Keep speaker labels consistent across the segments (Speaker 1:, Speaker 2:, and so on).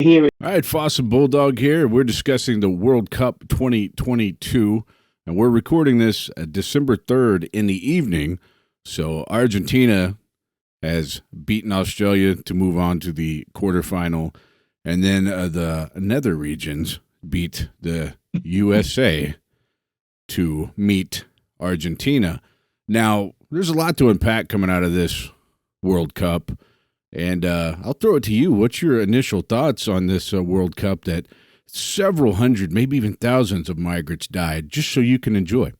Speaker 1: Hear it.
Speaker 2: All right, Fauss and Bulldog here. We're discussing the World Cup 2022, and we're recording this December 3rd in the evening. So Argentina has beaten Australia to move on to the quarterfinal, and then the nether regions beat the USA to meet Argentina. Now, there's a lot to unpack coming out of this World Cup. And I'll throw it to you. What's your initial thoughts on this World Cup that several hundred, maybe even thousands of migrants died just so you can enjoy?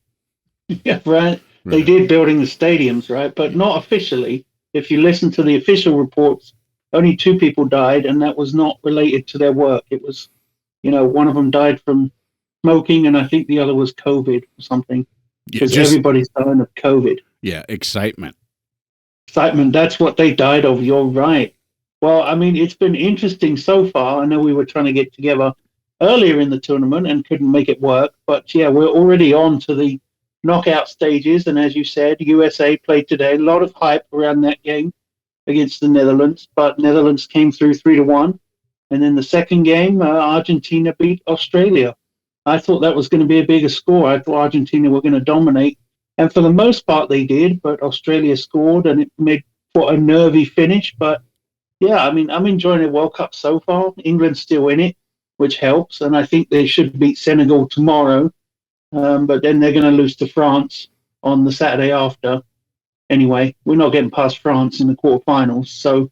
Speaker 1: Yeah, right. They
Speaker 2: Right.
Speaker 1: did building the stadiums, right? But not officially. If you listen to the official reports, only two people died, and that was not related to their work. It was, one of them died from smoking, and I think the other was COVID or something,
Speaker 2: Yeah,
Speaker 1: because
Speaker 2: just
Speaker 1: everybody's dying of COVID.
Speaker 2: excitement.
Speaker 1: Excitement, that's what they died of. You're right. Well, I mean, it's been interesting so far. I know we were trying to get together earlier in the tournament and couldn't make it work, but yeah, we're already on to the knockout stages. And as you said, USA played today. A lot of hype around that game against the Netherlands, but Netherlands came through 3-1. And then the second game, Argentina beat Australia. I thought that was going to be a bigger score. I thought Argentina were going to dominate, and for the most part they did. But Australia scored, and it made for a nervy finish. But yeah, I mean, I'm enjoying the World Cup so far. England's still in it, which helps, and I think they should beat Senegal tomorrow. But then they're going to lose to France on the Saturday after. Anyway, we're not getting past France in the quarterfinals, so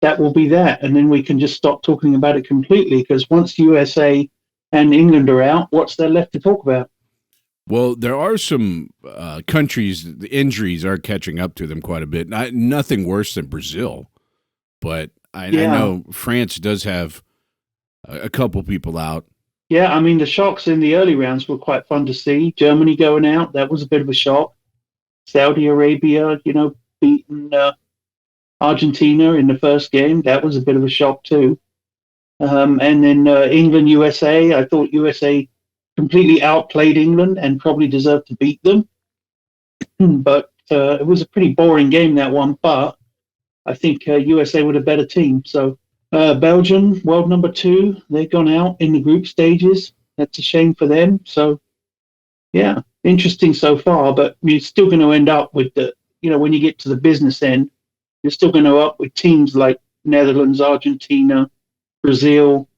Speaker 1: that will be that, and then we can just stop talking about it completely. Because once USA and England are out, what's there left to talk about?
Speaker 2: Well, there are some countries, the injuries are catching up to them quite a bit. Nothing worse than Brazil, but I
Speaker 1: Yeah,
Speaker 2: know France does have a couple people out.
Speaker 1: yeah. I mean, the shocks in the early rounds were quite fun to see. Germany going out, that was a bit of a shock. Saudi Arabia, beating Argentina in the first game, that was a bit of a shock too. And then England, USA, I thought USA completely outplayed England and probably deserved to beat them. But it was a pretty boring game, that one. But I think USA were a better team. So Belgium, world number two, they've gone out in the group stages. That's a shame for them. So yeah, interesting so far. But you're still going to end up with when you get to the business end, you're still going to up with teams like Netherlands, Argentina, Brazil,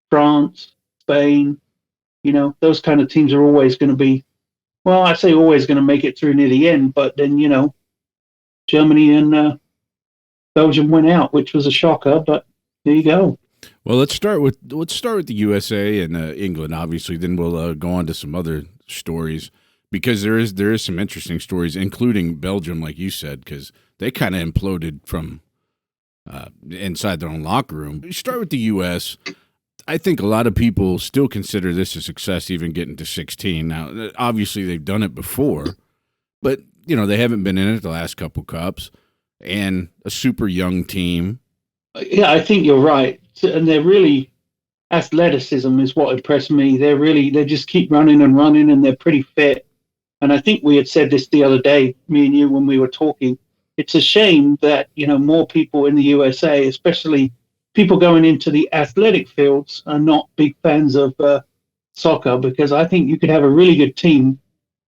Speaker 1: France, Spain. Those kind of teams are always going to be, well, I say always going to make it through near the end. But then, Germany and Belgium went out, which was a shocker. But there you go.
Speaker 2: Well, let's start with the USA and England. Obviously, then we'll go on to some other stories because there is some interesting stories, including Belgium, like you said, because they kind of imploded from inside their own locker room. We start with the U.S. I think a lot of people still consider this a success, even getting to 16. Now, obviously, they've done it before, but they haven't been in it the last couple cups, and a super young team.
Speaker 1: Yeah, I think you're right. And they're really, athleticism is what impressed me. They just keep running and running, and they're pretty fit. And I think we had said this the other day, me and you, when we were talking. It's a shame that, more people in the USA, especially people going into the athletic fields, are not big fans of soccer, because I think you could have a really good team.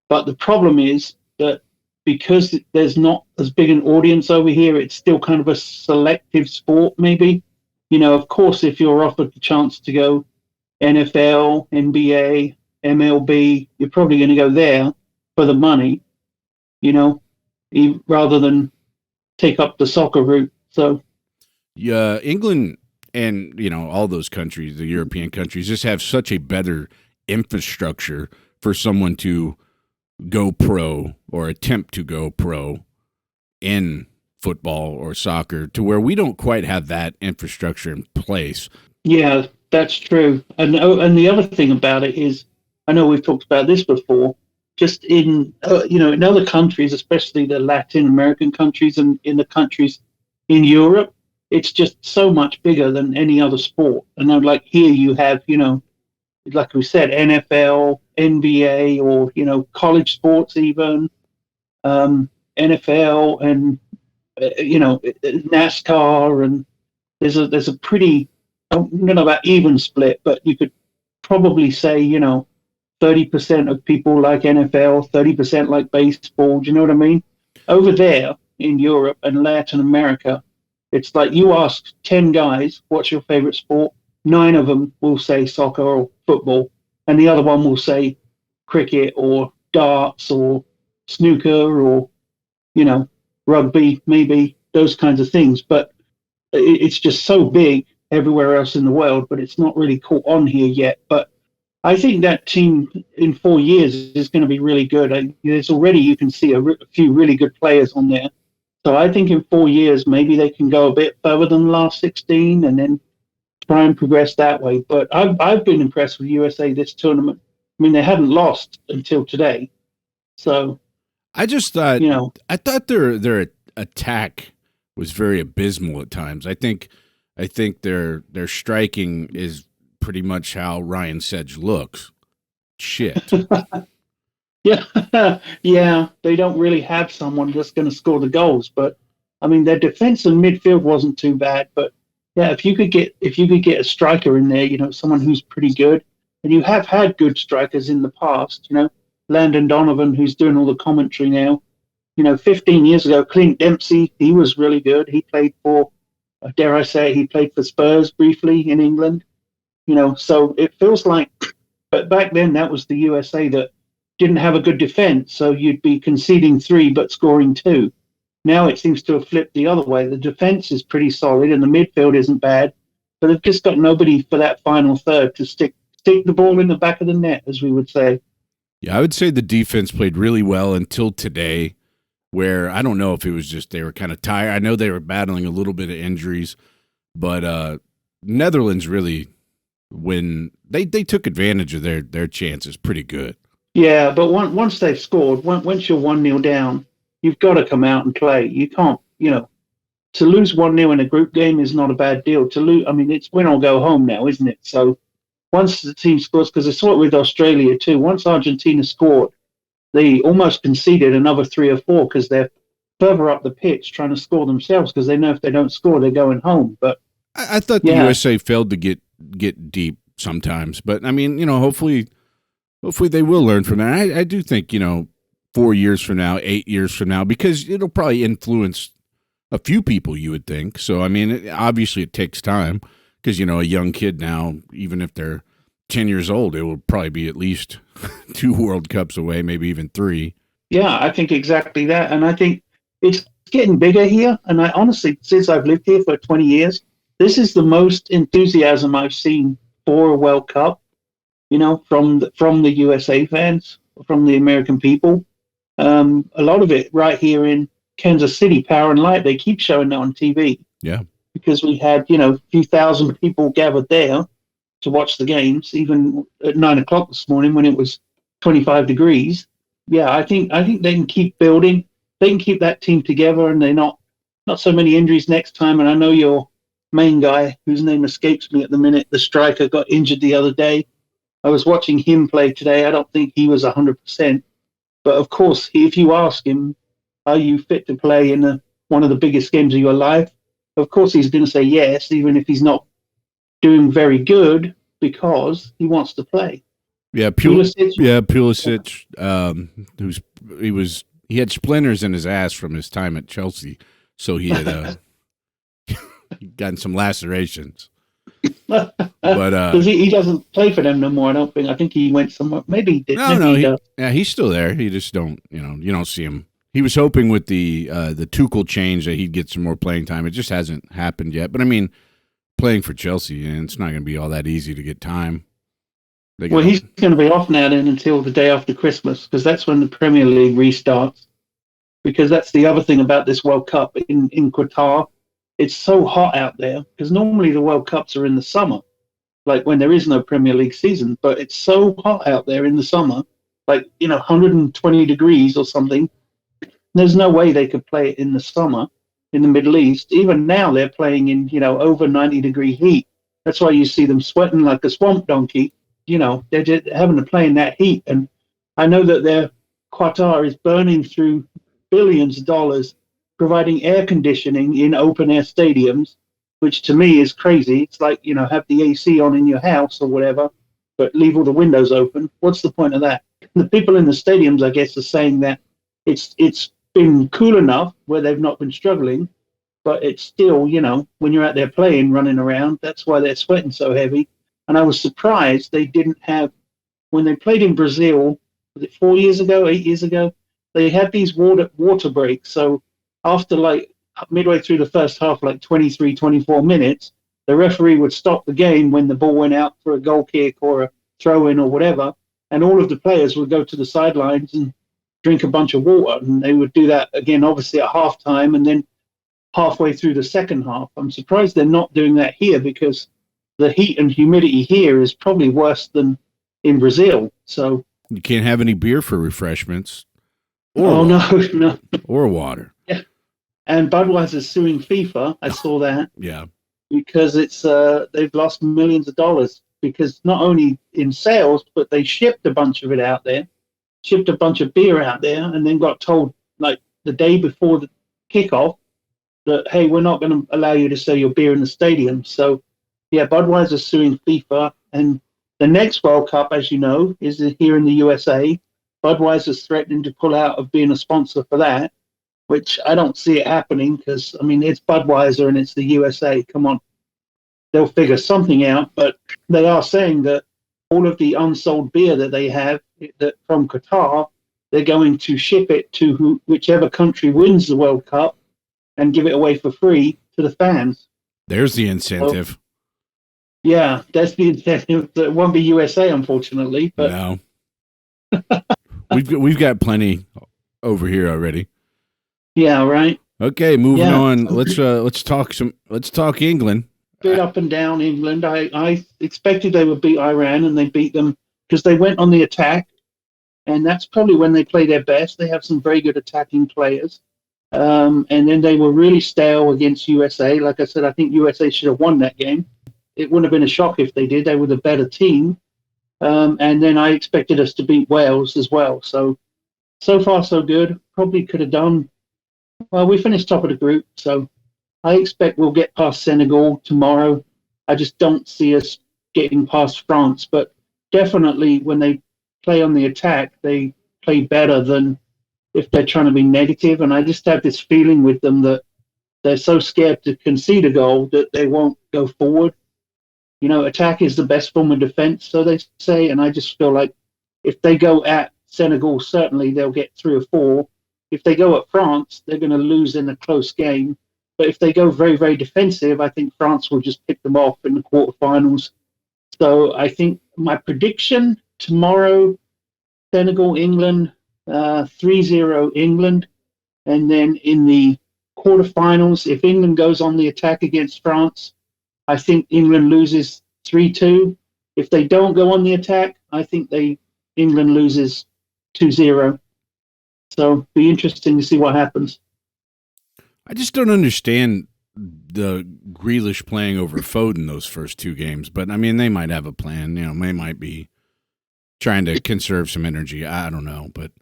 Speaker 1: But the problem is that because there's not as big an audience over here, it's still kind of a selective sport, maybe. Of course, if you're offered the chance to go NFL, NBA, MLB, you're probably going to go there for the money, you know, rather than take up the soccer route. So,
Speaker 2: Yeah, England and all those countries, the European countries, just have such a better infrastructure for someone to go pro or attempt to go pro in football or soccer, to where we don't quite have that infrastructure in place.
Speaker 1: yeah, that's true. And the other thing about it is, I know we've talked about this before. Just in other countries, especially the Latin American countries and in the countries in Europe, it's just so much bigger than any other sport. And I'm like, here you have, like we said, NFL, NBA, or college sports even, NFL, and NASCAR, and there's a pretty I don't know about even split, but you could probably say, 30% of people like NFL, 30% like baseball. Do you know what I mean? Over there in Europe and Latin America, it's like you ask 10 guys, what's your favorite sport? Nine of them will say soccer or football, and the other one will say cricket or darts or snooker or, you know, rugby, maybe those kinds of things. But it's just so big everywhere else in the world, but it's not really caught on here yet. But I think that team in 4 years is going to be really good. There's already, you can see a few really good players on there. So I think in 4 years, maybe they can go a bit further than the last 16 and then try and progress that way. But I've been impressed with USA this tournament. I mean, they hadn't lost until today. So,
Speaker 2: I just thought
Speaker 1: you know,
Speaker 2: I thought their attack was very abysmal at times. I think their striking is pretty much how Ryan Sedge looks. Shit.
Speaker 1: yeah, yeah, they don't really have someone that's going to score the goals. But I mean, their defense and midfield wasn't too bad. But yeah, if you could get a striker in there, someone who's pretty good, and you have had good strikers in the past. Landon Donovan, who's doing all the commentary now. 15 years ago, Clint Dempsey, he was really good. He played for, dare I say, he played for Spurs briefly in England. So it feels like, but back then that was the USA that didn't have a good defense, so you'd be conceding three but scoring two. Now it seems to have flipped the other way. The defense is pretty solid and the midfield isn't bad, but they've just got nobody for that final third to stick the ball in the back of the net, as we would say.
Speaker 2: Yeah, I would say the defense played really well until today, where I don't know if it was just they were kind of tired. I know they were battling a little bit of injuries, but Netherlands really, when they took advantage of their chances pretty good.
Speaker 1: Yeah, but once they've scored, once you're 1-0 down, you've got to come out and play. You can't, to lose 1-0 in a group game is not a bad deal. To lose, I mean, it's win or go home now, isn't it? So once the team scores, because I saw it with Australia too, once Argentina scored, they almost conceded another three or four because they're further up the pitch trying to score themselves because they know if they don't score, they're going home. But
Speaker 2: I thought the
Speaker 1: yeah,
Speaker 2: USA failed to get deep sometimes, but I mean, hopefully they will learn from that. I do think 4 years from now, 8 years from now, because it'll probably influence a few people, you would think. So I mean, obviously it takes time because a young kid now, even if they're 10 years old, it will probably be at least 2 World Cups away, maybe even 3.
Speaker 1: yeah, I think exactly that. And I think it's getting bigger here. And I honestly, since I've lived here for 20 years, this is the most enthusiasm I've seen for a World Cup, from the USA fans, from the American people. A lot of it right here in Kansas City, Power and Light, they keep showing that on TV.
Speaker 2: Yeah.
Speaker 1: Because we had, a few thousand people gathered there to watch the games, even at 9 o'clock this morning when it was 25 degrees. Yeah, I think they can keep building. They can keep that team together, and they're not so many injuries next time. And I know your main guy, whose name escapes me at the minute, the striker, got injured the other day. I was watching him play today. I don't think he was 100%. But of course, if you ask him, are you fit to play in one of the biggest games of your life? Of course, he's going to say yes, even if he's not doing very good, because he wants to play.
Speaker 2: Yeah,
Speaker 1: Pulisic?
Speaker 2: Yeah, Pulisic. He had splinters in his ass from his time at Chelsea, so he had gotten some lacerations. But
Speaker 1: he doesn't play for them no more. I don't think. I think he went somewhere. Maybe he did.
Speaker 2: He's still there. He just don't. You don't see him. He was hoping with the Tuchel change that he'd get some more playing time. It just hasn't happened yet. But I mean, playing for Chelsea, and it's not going to be all that easy to get time.
Speaker 1: Well, he's going to be off now then until the day after Christmas, because that's when the Premier League restarts. Because that's the other thing about this World Cup in Qatar. It's so hot out there, because normally the World Cups are in the summer, like when there is no Premier League season. But it's so hot out there in the summer, like 120 degrees or something. There's no way they could play it in the summer in the Middle East. Even now, they're playing in over 90-degree heat. That's why you see them sweating like a swamp donkey. They're just having to play in that heat. And I know that Qatar is burning through billions of dollars providing air conditioning in open air stadiums which to me is crazy. It's like, have the AC on in your house or whatever, but leave all the windows open. What's the point of that? The people in the stadiums, I guess, are saying that it's been cool enough where they've not been struggling, but it's still, when you're out there playing, running around, that's why they're sweating so heavy. And I was surprised they didn't have, when they played in Brazil, was it 4 years ago, 8 years ago? They had these water breaks. So after like midway through the first half, like 23, 24 minutes, the referee would stop the game when the ball went out for a goal kick or a throw in or whatever. And all of the players would go to the sidelines and drink a bunch of water. And they would do that again, obviously at halftime and then halfway through the second half. I'm surprised they're not doing that here because the heat and humidity here is probably worse than in Brazil. So
Speaker 2: you can't have any beer for refreshments.
Speaker 1: Or no.
Speaker 2: Or water.
Speaker 1: Yeah. And Budweiser's suing FIFA. I saw that.
Speaker 2: Yeah.
Speaker 1: Because it's they've lost millions of dollars because not only in sales, but they shipped a bunch of it out there, shipped a bunch of beer out there, and then got told like the day before the kickoff that, hey, we're not going to allow you to sell your beer in the stadium. So, yeah, Budweiser's suing FIFA. And the next World Cup, as you know, is here in the USA. Budweiser's threatening to pull out of being a sponsor for that, which I don't see it happening because, I mean, it's Budweiser and it's the USA. Come on. They'll figure something out. But they are saying that all of the unsold beer that they have that from Qatar, they're going to ship it to whichever country wins the World Cup and give it away for free to the fans.
Speaker 2: There's the incentive.
Speaker 1: So, yeah, that's the incentive. It won't be USA, unfortunately. But
Speaker 2: no. We've got plenty over here already.
Speaker 1: Yeah, right.
Speaker 2: Okay, moving on. Let's talk England.
Speaker 1: Bit up and down England. I expected they would beat Iran, and they beat them because they went on the attack, and that's probably when they play their best. They have some very good attacking players, and then they were really stale against USA. Like I said, I think USA should have won that game. It wouldn't have been a shock if they did. They were the better team. And then I expected us to beat Wales as well. So far, so good. Probably could have done. Well, we finished top of the group, so I expect we'll get past Senegal tomorrow. I just don't see us getting past France, but definitely when they play on the attack, they play better than if they're trying to be negative. And I just have this feeling with them that they're so scared to concede a goal that they won't go forward. Attack is the best form of defense, so they say, and I just feel like if they go at Senegal, certainly they'll get 3 or 4. If they go at France, they're going to lose in a close game. But if they go very, very defensive, I think France will just pick them off in the quarterfinals. So I think my prediction tomorrow, Senegal, England, 3-0 England. And then in the quarterfinals, if England goes on the attack against France, I think England loses 3-2. If they don't go on the attack, I think England loses 2-0. So be interesting to see what happens.
Speaker 2: I just don't understand the Grealish playing over Foden those first 2 games. But, I mean, they might have a plan. They might be trying to conserve some energy. I don't know. But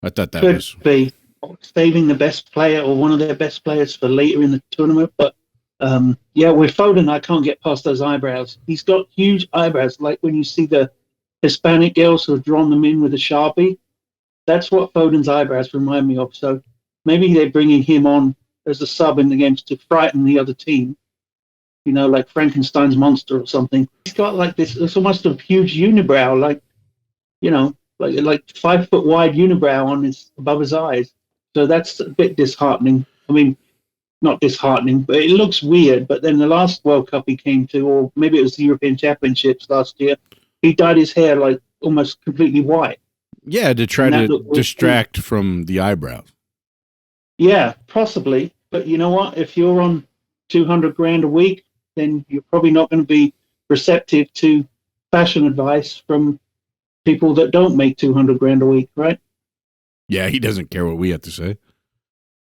Speaker 2: I thought that was...
Speaker 1: be saving the best player or one of their best players for later in the tournament. But with Foden, I can't get past those eyebrows. He's got huge eyebrows, like when you see the Hispanic girls who have drawn them in with a Sharpie. That's what Foden's eyebrows remind me of. So maybe they're bringing him on as a sub in the games to frighten the other team, like Frankenstein's monster or something. He's got like this, it's almost a huge unibrow, like 5 foot wide unibrow above his eyes. So that's a bit disheartening. I mean, not disheartening, but it looks weird. But then the last World Cup he came to, or maybe it was the European Championships last year, he dyed his hair like almost completely white.
Speaker 2: Yeah, to try to distract from the eyebrows.
Speaker 1: Yeah, possibly. But you know what? If you're on $200,000 a week, then you're probably not going to be receptive to fashion advice from people that don't make $200,000 a week, right?
Speaker 2: Yeah, he doesn't care what we have to say.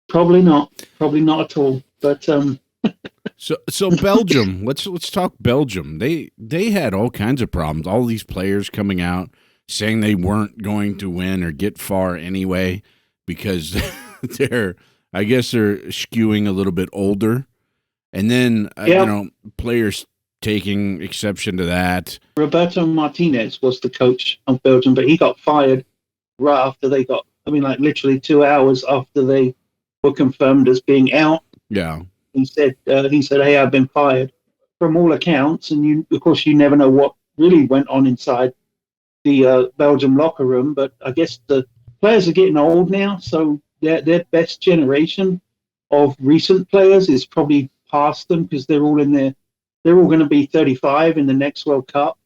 Speaker 1: Probably not at all. But
Speaker 2: so Belgium. Let's talk Belgium. They had all kinds of problems. All these players coming out saying they weren't going to win or get far anyway because they're skewing a little bit older, And then,
Speaker 1: Yeah,
Speaker 2: players taking exception to that.
Speaker 1: Roberto Martinez was the coach of Belgium, but he got fired right after they got. I mean, like literally 2 hours after they were confirmed as being out.
Speaker 2: Yeah.
Speaker 1: He said, "Hey, I've been fired." From all accounts, and of course, you never know what really went on inside the Belgium locker room. But I guess the players are getting old now, so their best generation of recent players is probably past them because they're all going to be 35 in the next World Cup.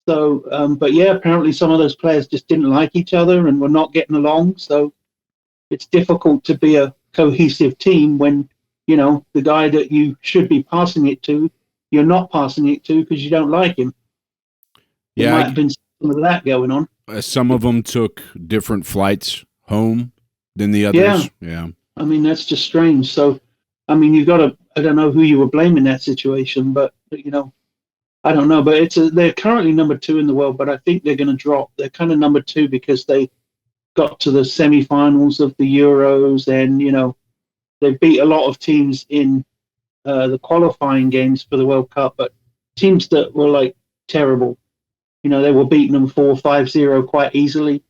Speaker 1: So, but yeah, apparently some of those players just didn't like each other and were not getting along. So it's difficult to be a cohesive team when the guy that you should be passing it to, you're not passing it to because you don't like him. There
Speaker 2: Yeah.
Speaker 1: might have been some of that going on.
Speaker 2: Some of them took different flights home than the
Speaker 1: Yeah,
Speaker 2: others. Yeah.
Speaker 1: I mean that's just strange. So, I mean you've got to. I don't know who you were blaming that situation, but I don't know. But they're currently number two in the world, but I think they're going to drop. They're kind of number two because they got to the semi-finals of the Euros, and they beat a lot of teams in the qualifying games for the World Cup, but teams that were like terrible. They were beating them 4-5-0 quite easily.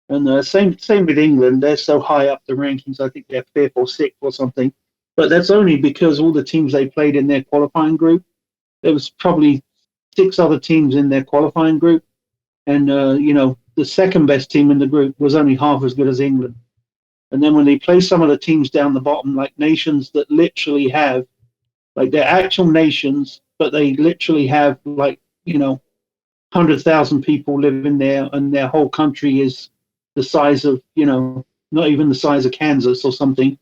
Speaker 1: And same with England. They're so high up the rankings. I think they're fifth or sixth or something. But that's only because all the teams they played in their qualifying group, there was probably six other teams in their qualifying group, and the second best team in the group was only half as good as England. And then when they play some of the teams down the bottom, like nations that literally have, like they're actual nations, but they literally have 100,000 people living there, and their whole country is the size of not even the size of Kansas or something,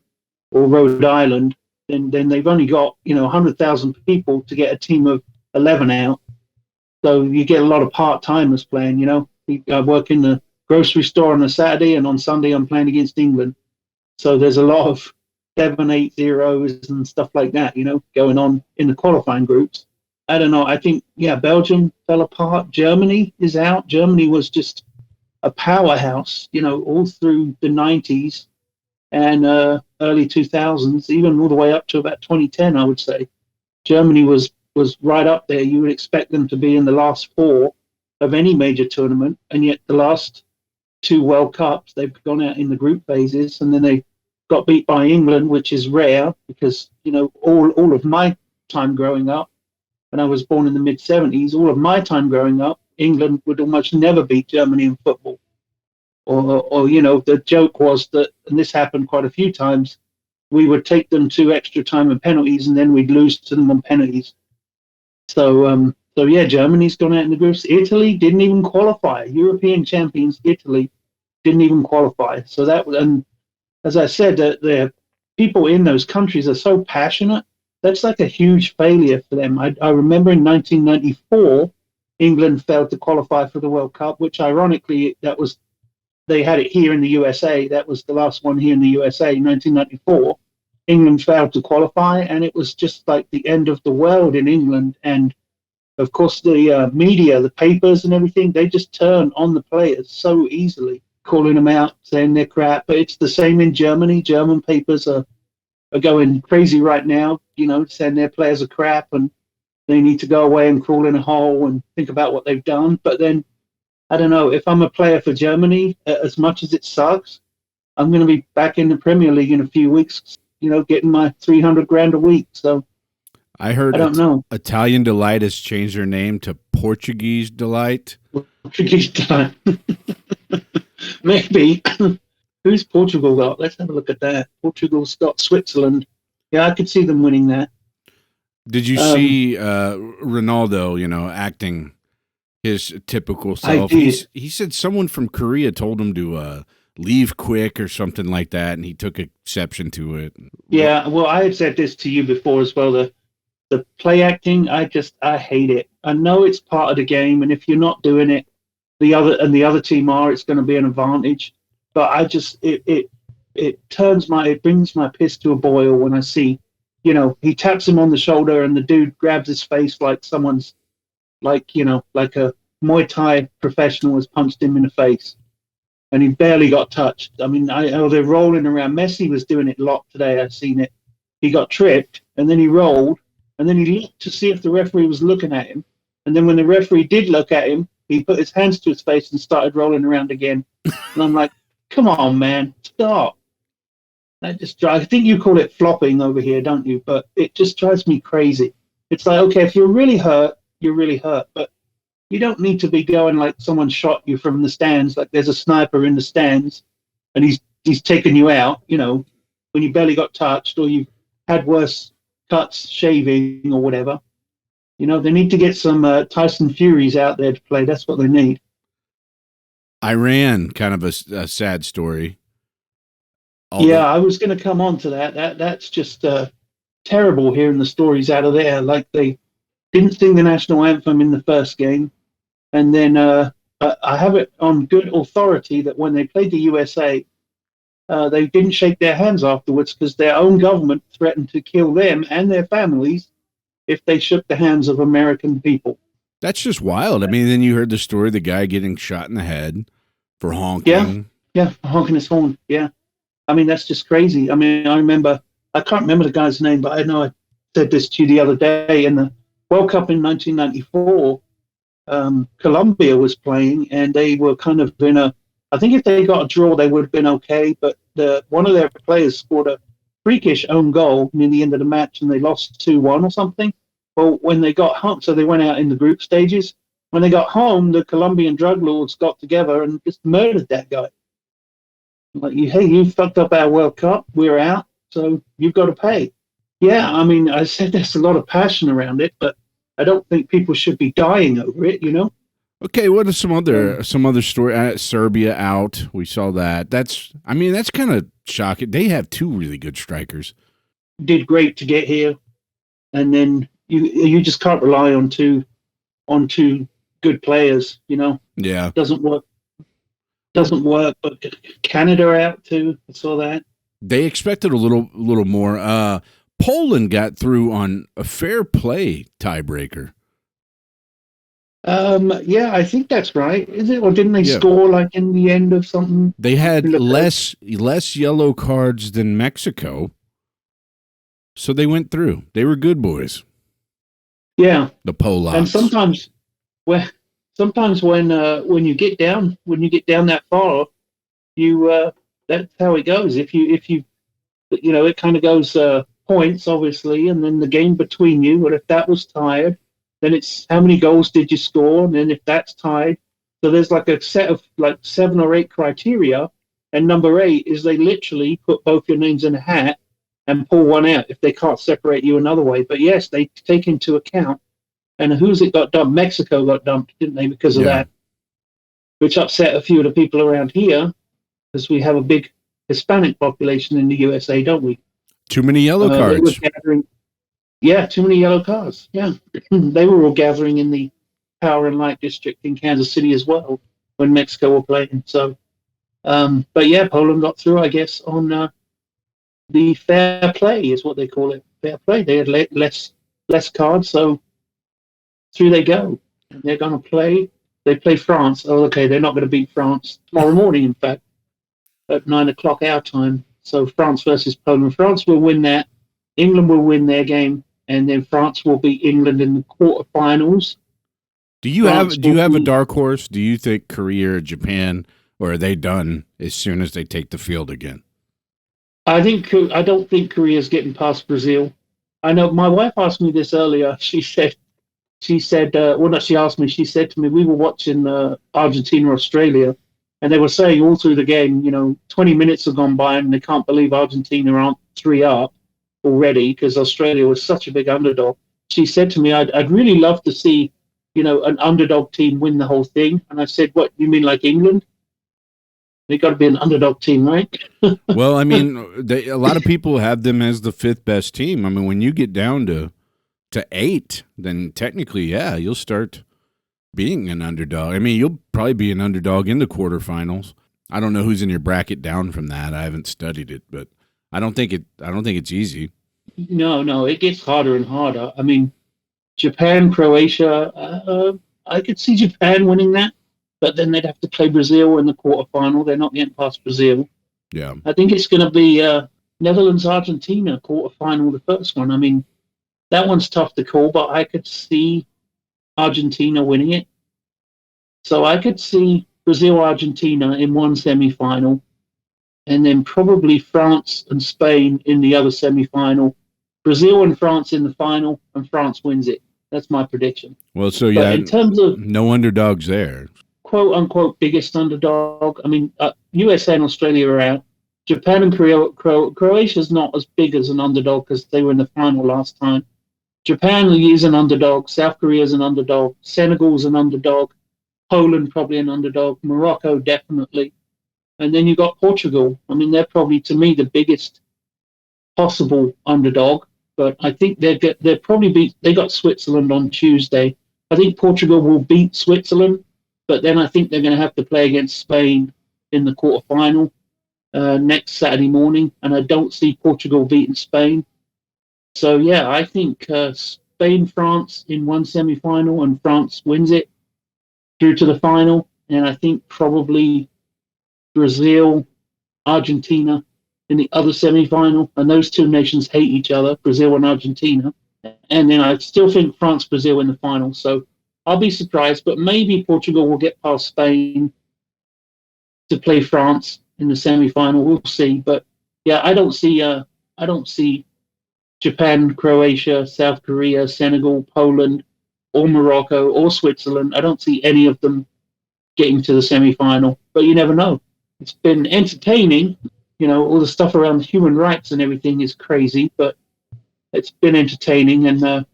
Speaker 1: or Rhode Island. Then they've only got 100,000 people to get a team of 11 out. So you get a lot of part timers playing. I work in the grocery store on a Saturday, and on Sunday I'm playing against England. So there's a lot of 7-8-0s and stuff like that, going on in the qualifying groups. I don't know. I think, yeah, Belgium fell apart. Germany is out. Germany was just a powerhouse, all through the 90s and early 2000s, even all the way up to about 2010, I would say. Germany was right up there. You would expect them to be in the last four of any major tournament, and yet the last two World Cups, they've gone out in the group phases, and then they got beat by England, which is rare because all of my time growing up, and I was born in the mid-70s, all of my time growing up, England would almost never beat Germany in football. Or the joke was that, and this happened quite a few times, we would take them to extra time and penalties, and then we'd lose to them on penalties. So yeah, Germany's gone out in the groups. Italy didn't even qualify. European champions Italy didn't even qualify. So and as I said, the people in those countries are so passionate. That's like a huge failure for them. I remember in 1994, England failed to qualify for the World Cup, which ironically, they had it here in the USA. That was the last one here in the USA, 1994. England failed to qualify, and it was just like the end of the world in England. And of course, the media, the papers, and everything, they just turn on the players so easily, calling them out, saying they're crap. But it's the same in Germany. German papers are going crazy right now, saying their players are crap and they need to go away and crawl in a hole and think about what they've done. But then, I don't know, if I'm a player for Germany, as much as it sucks, I'm going to be back in the Premier League in a few weeks, getting my 300 grand a week. So
Speaker 2: I heard
Speaker 1: I don't know.
Speaker 2: Italian Delight has changed their name to Portuguese Delight.
Speaker 1: Portuguese delight. Maybe. Who's Portugal got? Let's have a look at that. Portugal's got Switzerland. Yeah, I could see them winning that.
Speaker 2: Did you see Ronaldo, acting his typical self? He said someone from Korea told him to leave quick or something like that, and he took exception to it.
Speaker 1: Yeah, well, I had said this to you before as well. The play acting, I hate it. I know it's part of the game, and if you're not doing it, the other team are, it's going to be an advantage. But I just it brings my piss to a boil when I see, he taps him on the shoulder and the dude grabs his face like someone's like a Muay Thai professional has punched him in the face, and he barely got touched. I mean, they're rolling around. Messi was doing it a lot today. I've seen it. He got tripped and then he rolled, and then he looked to see if the referee was looking at him. And then when the referee did look at him, he put his hands to his face and started rolling around again. And I'm like, come on, man, stop. That just I think you call it flopping over here, don't you? But it just drives me crazy. It's like, okay, if you're really hurt, you're really hurt. But you don't need to be going like someone shot you from the stands, like there's a sniper in the stands and he's taken you out, when you barely got touched or you've had worse cuts shaving or whatever. They need to get some Tyson Furies out there to play. That's what they need.
Speaker 2: Iran, kind of a sad story.
Speaker 1: Yeah, I was going to come on to that. That's just terrible hearing the stories out of there. Like they didn't sing the national anthem in the first game. And then I have it on good authority that when they played the USA, they didn't shake their hands afterwards because their own government threatened to kill them and their families if they shook the hands of American people.
Speaker 2: That's just wild. I mean, then you heard the story of the guy getting shot in the head for honking.
Speaker 1: Yeah, for honking his horn. Yeah. I mean, that's just crazy. I mean, I can't remember the guy's name, but I know I said this to you the other day. In the World Cup in 1994, Colombia was playing, and they were kind of I think if they got a draw, they would have been okay, but one of their players scored a freakish own goal near the end of the match, and they lost 2-1 or something. Well, when they got home, so they went out in the group stages. When they got home, the Colombian drug lords got together and just murdered that guy. Like, hey, you fucked up our World Cup. We're out, so you've got to pay. Yeah, I mean, I said there's a lot of passion around it, but I don't think people should be dying over it,
Speaker 2: Okay, what are some other story? Serbia out. We saw that. That's kind of shocking. They have two really good strikers.
Speaker 1: Did great to get here, and then you just can't rely on two good players.
Speaker 2: Yeah,
Speaker 1: doesn't work. But Canada out too. I saw that.
Speaker 2: They expected a little more. Poland got through on a fair play tiebreaker.
Speaker 1: Yeah, I think that's right. Is it? Or didn't they score like in the end of something?
Speaker 2: They had less yellow cards than Mexico, so they went through. They were good boys.
Speaker 1: Yeah,
Speaker 2: the Polacks.
Speaker 1: And sometimes when you get down that far, that's how it goes. If you it kind of goes points obviously, and then the game between you. But if that was tied, then it's how many goals did you score, and then if that's tied, so there's like a set of like 7 or 8 criteria, and number 8 is they literally put both your names in a hat and pull one out if they can't separate you another way. But yes, they take into account. And who's it got dumped? Mexico got dumped, didn't they, because of that? Which upset a few of the people around here, because we have a big Hispanic population in the USA, don't we?
Speaker 2: Too many yellow cards.
Speaker 1: Too many yellow cards. Yeah, they were all gathering in the Power and Light District in Kansas City as well when Mexico were playing. So, but yeah, Poland got through, I guess, on the fair play is what they call it. Fair play. They had less cards, so through they go. They're going to play. They play France. Oh, okay. They're not going to beat France tomorrow morning, in fact, at 9:00 our time. So France versus Poland. France will win that. England will win their game, and then France will beat England in the quarterfinals.
Speaker 2: Do you have a dark horse? Do you think Korea or Japan, or are they done as soon as they take the field again?
Speaker 1: I don't think Korea's getting past Brazil. I know my wife asked me this earlier. She said, she said to me, we were watching Argentina, Australia, and they were saying all through the game, 20 minutes have gone by and they can't believe Argentina aren't 3 up already because Australia was such a big underdog. She said to me, I'd really love to see, an underdog team win the whole thing. And I said, what, you mean like England? They got to be an underdog team, right?
Speaker 2: Well, I mean, a lot of people have them as the 5th best team. I mean, when you get down to 8, then technically, yeah, you'll start being an underdog. I mean, you'll probably be an underdog in the quarterfinals. I don't know who's in your bracket down from that. I haven't studied it, but I don't think it's easy.
Speaker 1: No, it gets harder and harder. I mean, Japan, Croatia, I could see Japan winning that, but then they'd have to play Brazil in the quarterfinal. They're not getting past Brazil.
Speaker 2: Yeah.
Speaker 1: I think it's going to be Netherlands, Argentina quarterfinal, the first one. I mean, that one's tough to call, but I could see Argentina winning it. So I could see Brazil Argentina in one semi-final, and then probably France and Spain in the other semi-final. Brazil and France in the final, and France wins it. That's my prediction.
Speaker 2: Well, so
Speaker 1: But in terms of
Speaker 2: no underdogs there.
Speaker 1: quote unquote biggest underdog, I mean, USA and Australia are out. Japan and Croatia's not as big as an underdog because they were in the final last time. Japan is an underdog. South Korea is an underdog. Senegal's an underdog. Poland probably an underdog. Morocco definitely. And then you've got Portugal. I mean, they're probably, to me, the biggest possible underdog. But I think they're probably they got Switzerland on Tuesday. I think Portugal will beat Switzerland, but then I think they're going to have to play against Spain in the quarterfinal next Saturday morning. And I don't see Portugal beating Spain. So, yeah, I think Spain, France in one semi-final, and France wins it through to the final. And I think probably Brazil, Argentina in the other semi-final. And those two nations hate each other, Brazil and Argentina. And then I still think France, Brazil in the final. So I'll be surprised, but maybe Portugal will get past Spain to play France in the semi-final. We'll see. But, yeah, I don't see Japan, Croatia, South Korea, Senegal, Poland, or Morocco, or Switzerland. I don't see any of them getting to the semi-final, but you never know. It's been entertaining. You know, all the stuff around human rights and everything is crazy, but it's been entertaining. And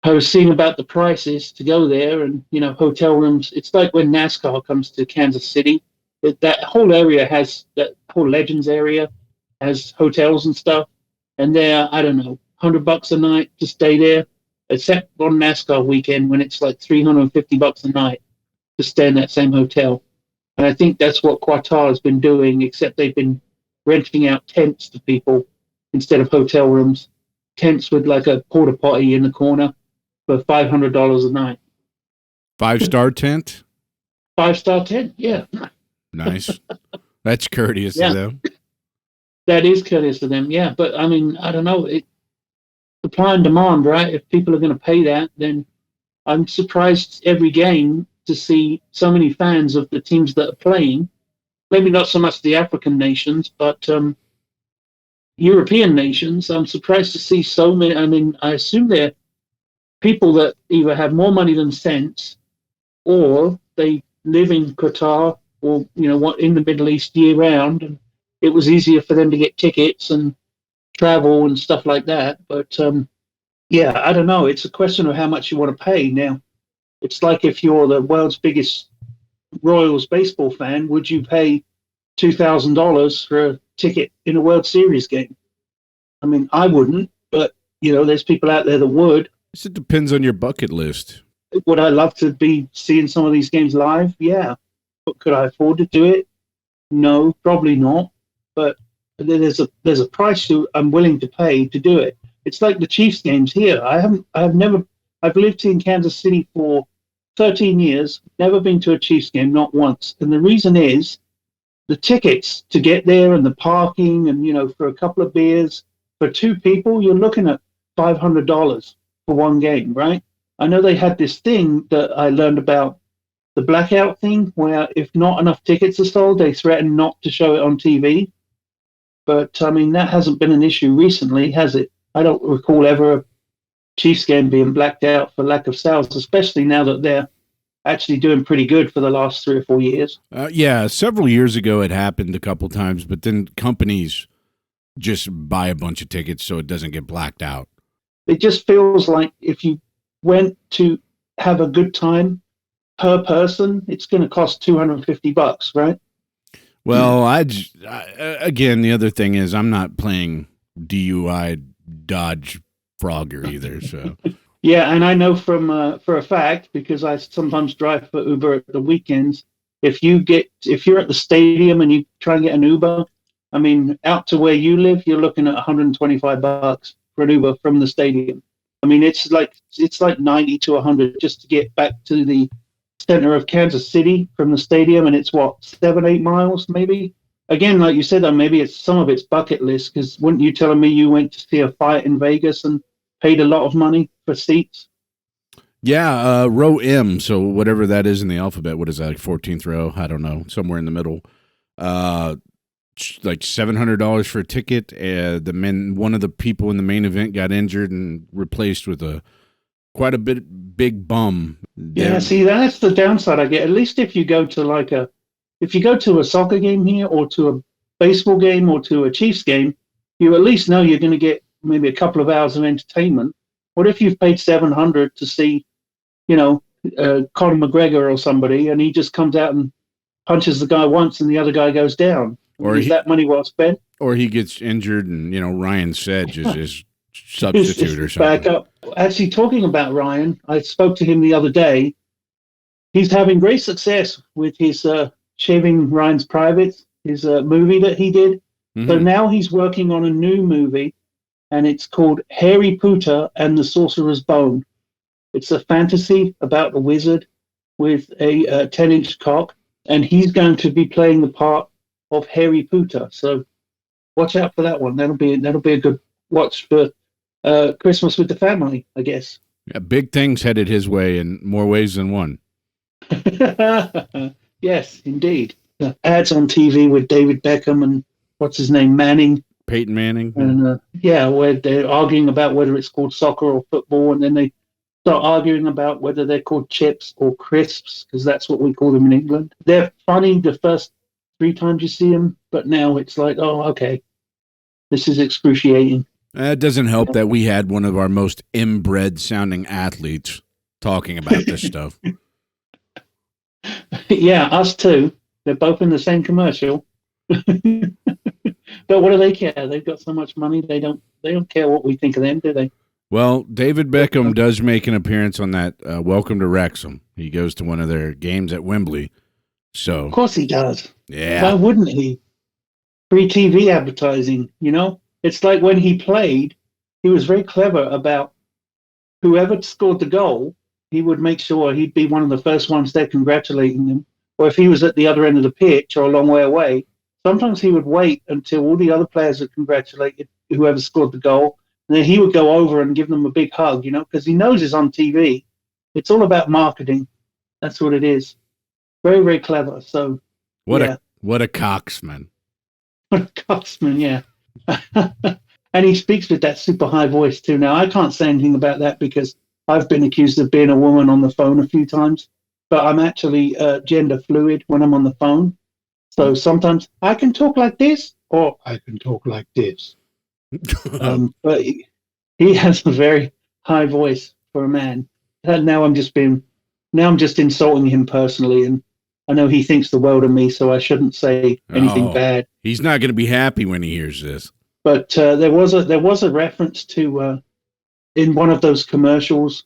Speaker 1: I was seeing about the prices to go there, and, you know, hotel rooms. It's like when NASCAR comes to Kansas City. That whole area that whole Legends area has hotels and stuff. And they're, I don't know, $100 a night to stay there, except on NASCAR weekend when it's like $350 a night to stay in that same hotel. And I think that's what Qatar has been doing, except they've been renting out tents to people instead of hotel rooms. Tents with like a porta potty in the corner for $500 a night.
Speaker 2: 5-star tent?
Speaker 1: 5-star tent, yeah.
Speaker 2: Nice. That's courteous of them.
Speaker 1: That is courteous of them, yeah. But I mean, I don't know. Supply and demand, right? If people are going to pay that, then I'm surprised every game to see so many fans of the teams that are playing. Maybe not so much the African nations, but European nations. I'm surprised to see so many. I mean, I assume they're people that either have more money than sense, or they live in Qatar, or, you know, what, in the Middle East year round, and it was easier for them to get tickets and travel and stuff like that. But yeah, I don't know. It's a question of how much you want to pay. Now, it's like if you're the world's biggest Royals baseball fan, would you pay $2,000 for a ticket in a World Series game? I mean, I wouldn't, but, you know, there's people out there that would.
Speaker 2: It depends on your bucket list.
Speaker 1: Would I love to be seeing some of these games live? Yeah. But could I afford to do it? No, probably not. But there's a price I'm willing to pay to do it. It's like the Chiefs games here. I've lived in Kansas City for 13 years, never been to a Chiefs game, not once. And the reason is the tickets to get there and the parking, and, you know, for a couple of beers for two people, you're looking at $500 for one game, right? I know they had this thing that I learned about, the blackout thing, where if not enough tickets are sold, they threaten not to show it on TV. But, I mean, that hasn't been an issue recently, has it? I don't recall ever a Chiefs game being blacked out for lack of sales, especially now that they're actually doing pretty good for the last 3 or 4 years.
Speaker 2: Yeah, several years ago it happened a couple times, but then companies just buy a bunch of tickets so it doesn't get blacked out.
Speaker 1: It just feels like if you went to have a good time per person, it's going to cost $250, right?
Speaker 2: Well, again, the other thing is I'm not playing DUI Dodge Frogger either. So
Speaker 1: yeah, and I know for a fact, because I sometimes drive for Uber at the weekends. If you're at the stadium and you try and get an Uber, I mean, out to where you live, you're looking at $125 for an Uber from the stadium. I mean, it's like 90 to 100 just to get back to the center of Kansas City from the stadium, and it's what, 7-8 miles maybe. Again, like you said, maybe it's some of it's bucket list, because weren't you telling me you went to see a fight in Vegas and paid a lot of money for seats.
Speaker 2: Yeah, row M. So whatever that is in the alphabet, what is that? Like 14th row? I don't know. Somewhere in the middle. Like $700 for a ticket. One of the people in the main event got injured and replaced with quite a big bum.
Speaker 1: Yeah, see, that's the downside I get. At least if you go to a soccer game here, or to a baseball game, or to a Chiefs game, you at least know you're going to get maybe a couple of hours of entertainment. What if you've paid $700 to see, Conor McGregor or somebody, and he just comes out and punches the guy once, and the other guy goes down? Is that money well spent?
Speaker 2: Or he gets injured, and Ryan Sedge is his substitute or something.
Speaker 1: Back up. Actually, talking about Ryan, I spoke to him the other day. He's having great success with his Shaving Ryan's Privates, his movie that he did. Mm-hmm. So now he's working on a new movie, and it's called Harry Potter and the Sorcerer's Bone. It's a fantasy about a wizard with a 10-inch cock, and he's going to be playing the part of Harry Potter. So watch out for that one. That'll be a good watch for Christmas with the family, I guess.
Speaker 2: Yeah, big things headed his way in more ways than one.
Speaker 1: Yes, indeed. Ads on TV with David Beckham and what's his name,
Speaker 2: Peyton Manning.
Speaker 1: And where they're arguing about whether it's called soccer or football, and then they start arguing about whether they're called chips or crisps, because that's what we call them in England. They're funny the first 3 times you see them, but now it's like, oh, okay, this is excruciating.
Speaker 2: It doesn't help that we had one of our most inbred sounding athletes talking about this stuff.
Speaker 1: Yeah, us too. They're both in the same commercial. But what do they care? They've got so much money. They don't care what we think of them, do they?
Speaker 2: Well, David Beckham does make an appearance on that Welcome to Wrexham. He goes to one of their games at Wembley. So
Speaker 1: of course he does.
Speaker 2: Yeah.
Speaker 1: Why wouldn't he? Free TV advertising, It's like when he played, he was very clever about whoever scored the goal, he would make sure he'd be one of the first ones there congratulating them. Or if he was at the other end of the pitch or a long way away, sometimes he would wait until all the other players had congratulated whoever scored the goal. And then he would go over and give them a big hug, because he knows it's on TV. It's all about marketing. That's what it is. Very, very clever. So
Speaker 2: what a coxman.
Speaker 1: What a coxman, yeah. And he speaks with that super high voice too. Now, I can't say anything about that because I've been accused of being a woman on the phone a few times, but I'm actually gender fluid when I'm on the phone. So sometimes I can talk like this, or I can talk like this. But he has a very high voice for a man. And now I'm just insulting him personally, and I know he thinks the world of me, so I shouldn't say anything bad.
Speaker 2: He's not going to be happy when he hears this.
Speaker 1: But there was a reference to in one of those commercials.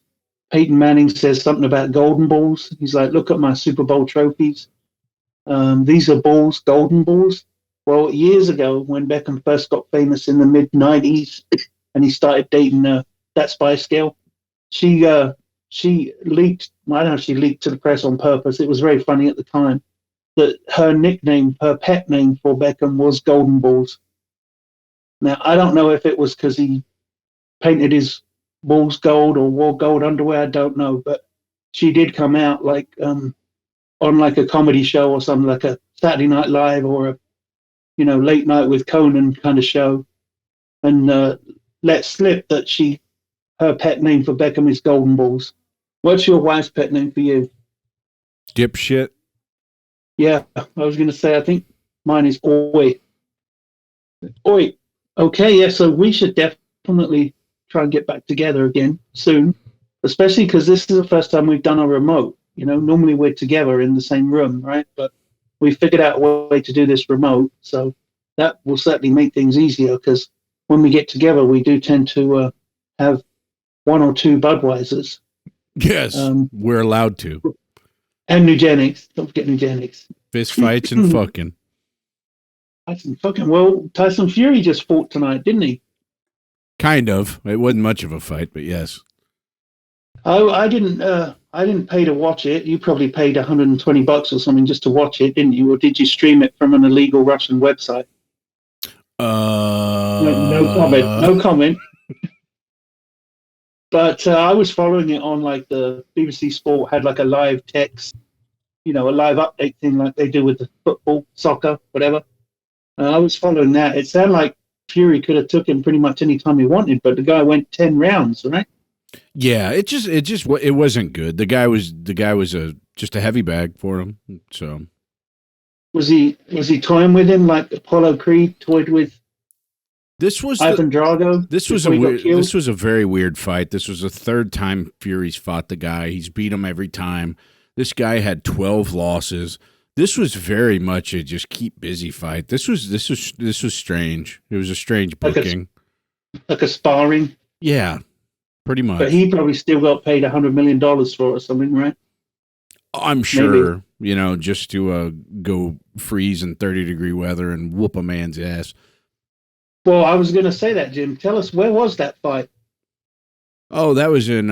Speaker 1: Peyton Manning says something about golden balls. He's like, "Look at my Super Bowl trophies. These are balls, golden balls." Well, years ago, when Beckham first got famous in the mid-90s, and he started dating that Spice Girl, she leaked. I don't know if she leaked to the press on purpose. It was very funny at the time that her pet name for Beckham was Golden Balls. Now, I don't know if it was because he painted his balls gold or wore gold underwear. I don't know, but she did come out like on like a comedy show or something, like a Saturday Night Live or a Late Night with Conan kind of show, and let slip that her pet name for Beckham is Golden Balls. What's your wife's pet name for you?
Speaker 2: Dipshit.
Speaker 1: Yeah, I was going to say, I think mine is Oi. Oi. Okay, yeah, so we should definitely try and get back together again soon, especially because this is the first time we've done a remote. Normally we're together in the same room, right? But we figured out a way to do this remote, so that will certainly make things easier, because when we get together, we do tend to have 1 or 2 Budweisers.
Speaker 2: Yes, we're allowed to.
Speaker 1: And Nugenics. Don't forget Nugenics.
Speaker 2: Fist fights and fucking.
Speaker 1: Well, Tyson Fury just fought tonight, didn't he?
Speaker 2: Kind of. It wasn't much of a fight, but yes.
Speaker 1: Oh, I didn't pay to watch it. You probably paid $120 or something just to watch it, didn't you? Or did you stream it from an illegal Russian website? No comment. But I was following it on like the BBC Sport had like a live text, a live update thing like they do with the football, soccer, whatever. I was following that. It sounded like Fury could have took him pretty much any time he wanted, but the guy went 10 rounds, right?
Speaker 2: Yeah, it wasn't good. The guy was just a heavy bag for him. So
Speaker 1: Was he toying with him like Apollo Creed toyed with Ivan Drago?
Speaker 2: This was a very weird fight. This was the third time Fury's fought the guy. He's beat him every time. This guy had 12 losses. This was very much a just keep busy fight. This was strange. It was a strange booking.
Speaker 1: Like a sparring.
Speaker 2: Yeah, pretty much.
Speaker 1: But he probably still got paid $100 million for it or something, right?
Speaker 2: I'm sure, just to go freeze in 30-degree weather and whoop a man's ass.
Speaker 1: Well, I was going to say that, Jim. Tell us, where was that fight?
Speaker 2: Oh, that was in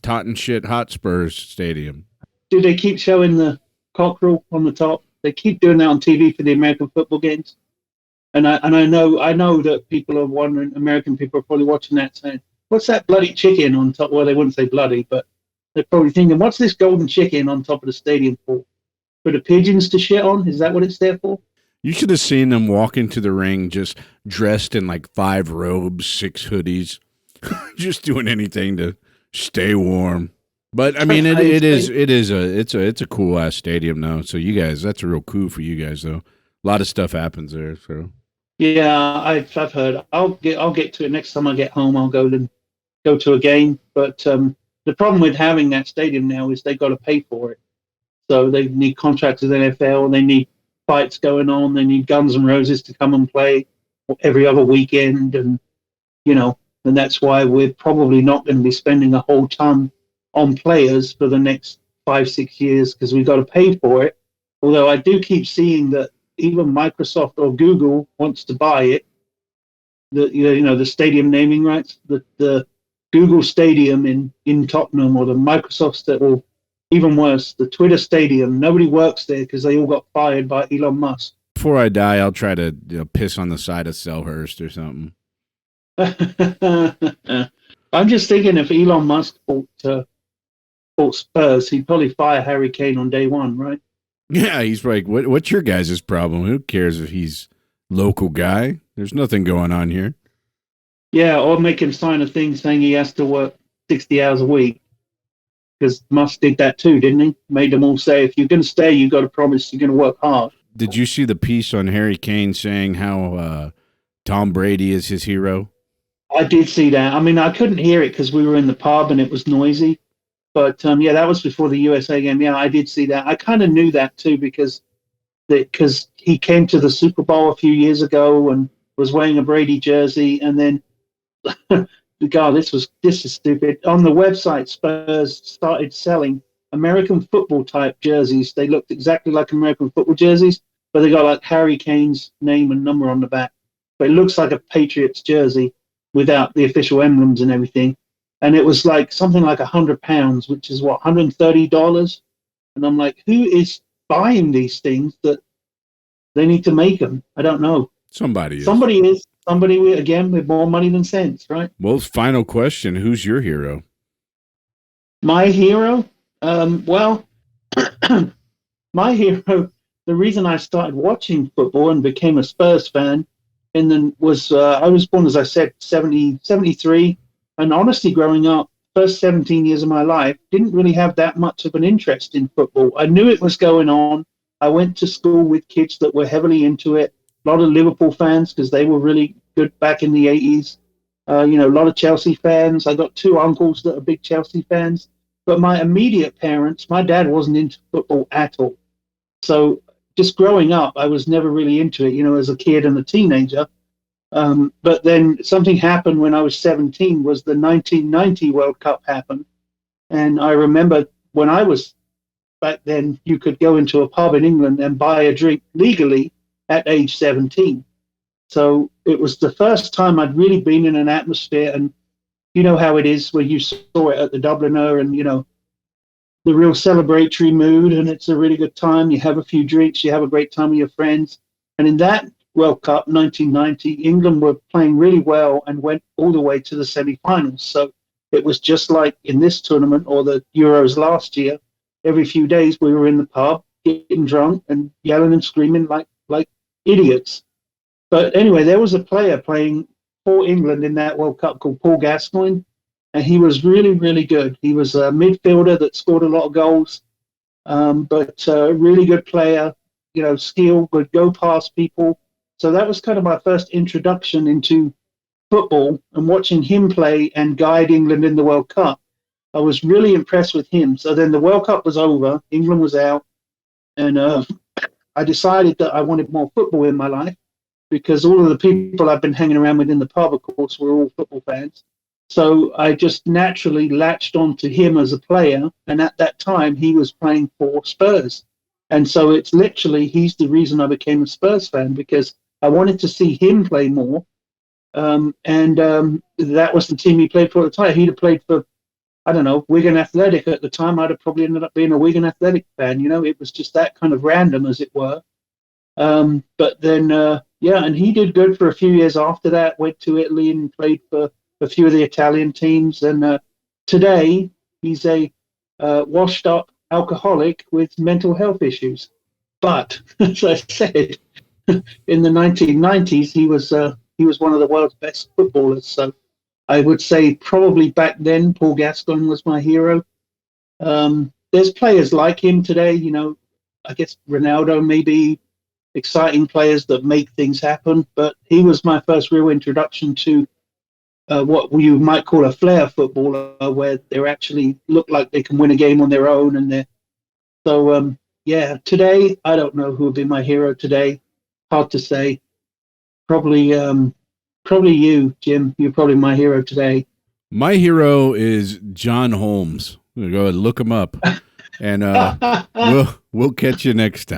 Speaker 2: Tottenham Hotspurs Stadium.
Speaker 1: Do they keep showing the cockerel on the top? They keep doing that on TV for the American football games. And I know that people are wondering, American people are probably watching that saying, what's that bloody chicken on top? Well, they wouldn't say bloody, but they're probably thinking, what's this golden chicken on top of the stadium for? For the pigeons to shit on? Is that what it's there for?
Speaker 2: You should have seen them walk into the ring just dressed in like 5 robes, 6 hoodies, just doing anything to stay warm. But I mean, it's a cool ass stadium though. So you guys, that's a real coup for you guys though. A lot of stuff happens there. So
Speaker 1: yeah, I've heard. I'll get to it next time I get home. I'll go to a game. But the problem with having that stadium now is they got to pay for it. So they need contracts with NFL. They need fights going on. They need Guns N' Roses to come and play every other weekend, and and that's why we're probably not going to be spending a whole ton on players for the next 5-6 years because we've got to pay for it. Although I do keep seeing that even Microsoft or Google wants to buy it. The stadium naming rights, the Google Stadium in Tottenham, or the Microsoft, or even worse, the Twitter Stadium. Nobody works there because they all got fired by Elon Musk.
Speaker 2: Before I die, I'll try to piss on the side of Selhurst or something.
Speaker 1: I'm just thinking if Elon Musk bought Spurs, he'd probably fire Harry Kane on day one, right?
Speaker 2: Yeah, he's like, what's your guys' problem? Who cares if he's local guy? There's nothing going on here.
Speaker 1: Yeah, or make him sign a thing saying he has to work 60 hours a week. Because Musk did that too, didn't he? Made them all say, if you're going to stay, you've got to promise you're going to work hard.
Speaker 2: Did you see the piece on Harry Kane saying how Tom Brady is his hero?
Speaker 1: I did see that. I mean, I couldn't hear it because we were in the pub and it was noisy. But yeah, that was before the USA game. Yeah, I did see that. I kind of knew that too because he came to the Super Bowl a few years ago and was wearing a Brady jersey, and then God, this is stupid. On the website, Spurs started selling American football type jerseys. They looked exactly like American football jerseys, but they got like Harry Kane's name and number on the back. But it looks like a Patriots jersey without the official emblems and everything. And it was like something like £100, which is what, $130? And I'm like, who is buying these things that they need to make them? I don't know.
Speaker 2: Somebody is.
Speaker 1: Somebody again with more money than sense, right?
Speaker 2: Well, final question: who's your hero?
Speaker 1: My hero? Well, my hero. The reason I started watching football and became a Spurs fan, and then was I was born, as I said, 73, and honestly, growing up, first 17 years of my life, didn't really have that much of an interest in football. I knew it was going on. I went to school with kids that were heavily into it. A lot of Liverpool fans because they were really good back in the 80s. A lot of Chelsea fans. I got 2 uncles that are big Chelsea fans. But my immediate parents, my dad wasn't into football at all. So just growing up, I was never really into it, as a kid and a teenager. But then something happened when I was 17, was the 1990 World Cup happened. And I remember when I was back then, you could go into a pub in England and buy a drink legally at age 17. So it was the first time I'd really been in an atmosphere, and you know how it is where you saw it at the Dubliner, and the real celebratory mood, and it's a really good time. You have a few drinks, you have a great time with your friends. And in that World Cup 1990, England were playing really well and went all the way to the semi-finals. So It was just like in this tournament or the Euros last year. Every few days we were in the pub getting drunk and yelling and screaming like idiots. But anyway, there was a player playing for England in that World Cup called Paul Gascoigne, and he was really, really good. He was a midfielder that scored a lot of goals, but really good player, skill, could go past people. So that was kind of my first introduction into football and watching him play and guide England in the World Cup. I was really impressed with him. So then the World Cup was over, England was out, and I decided that I wanted more football in my life because all of the people I've been hanging around with in the pub, of course, were all football fans. So I just naturally latched onto him as a player. And at that time, he was playing for Spurs. And so it's literally, he's the reason I became a Spurs fan because I wanted to see him play more. And that was the team he played for at the time. He'd have played for, I don't know, Wigan Athletic at the time. I'd have probably ended up being a Wigan Athletic fan. It was just that kind of random, as it were. But then, yeah, and he did good for a few years after that, went to Italy and played for a few of the Italian teams. And today, he's a washed up alcoholic with mental health issues. But, as I said, in the 1990s, he was one of the world's best footballers. So I would say probably back then, Paul Gascoigne was my hero. There's players like him today, I guess Ronaldo maybe, exciting players that make things happen. But he was my first real introduction to what you might call a flair footballer, where they actually look like they can win a game on their own. And so, yeah, today, I don't know who would be my hero today. Hard to say. Probably you, Jim. You're probably my hero today.
Speaker 2: My hero is John Holmes. Go ahead, look him up, and we'll catch you next time.